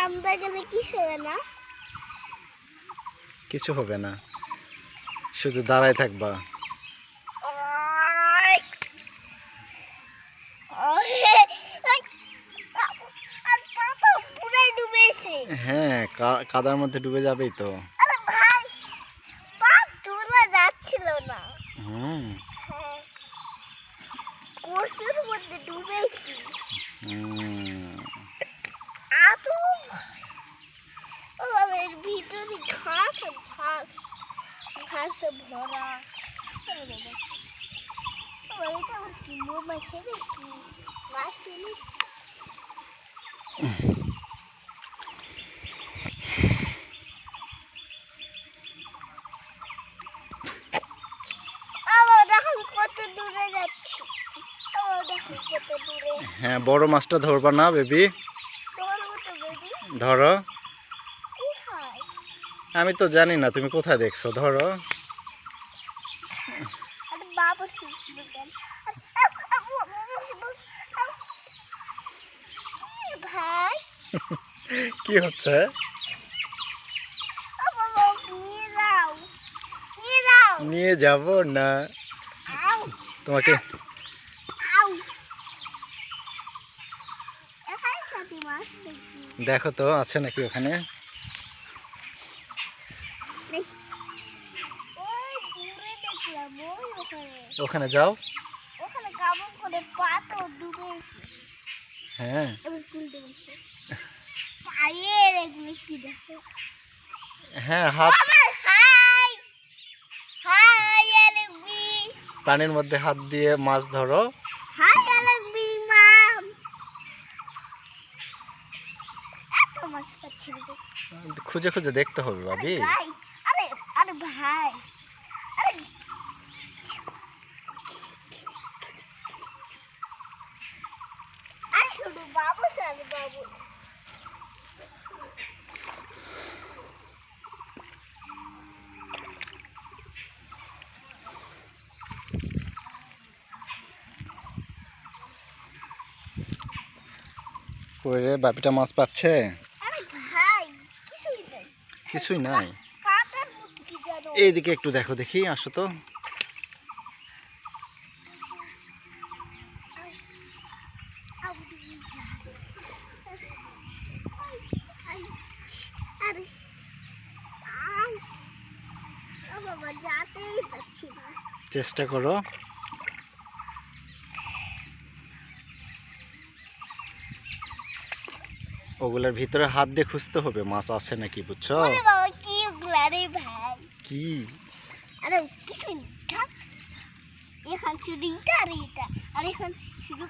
আমরা গেলে কি হবে না? কিছু হবে না, শুধু দাঁড়ায় থাকবা। হ্যাঁ, কাদার মধ্যে ডুবে যাবেই তো। আরে ভাই, পা তোলা যাচ্ছিল না। হুম। হ্যাঁ, কষুর মধ্যে ডুবেছি। এত এর ভিতরে ঘাস আর ঘাস, ঘাসে ভরা। আরে বাবা, এটা আমার কি মাছে নাকি? মাছ ছিল। হ্যাঁ, বড় মাছটা ধরবা না বেবি? ধরো। আমি তো জানি না তুমি কোথায় দেখছো, ধরো। কি হচ্ছে? নিয়ে যাব না তোমাকে। দেখো তো আছে নাকি ওখানে। ওখানে যাও। হ্যাঁ, হ্যাঁ, হাত পানির মধ্যে হাত দিয়ে মাছ ধরো। খুঁজে খুঁজে দেখতে হবে ভাবি। আরে আরে ভাই, আরে শুধু বাবু স্যার বাবু। কই রে, বাপিটা মাছ পাচ্ছে? আরে ভাই, কিছুই নাই। কাটার মতো কি জানো? এইদিকে একটু দেখো দেখি, আসো তো। আরে বাবা, যেতেই পারছি না। চেষ্টা করো। ওগুলোর ভিতরে হাত দিয়ে খুঁজতে হবে মাছ আছে নাকি, বুঝছো? ওরে বাবা, কি ওগুলা রে ভাই? কি? আরে কিছুই না, এখান শুধু ইটা আর ইটা, আর এখান শুধু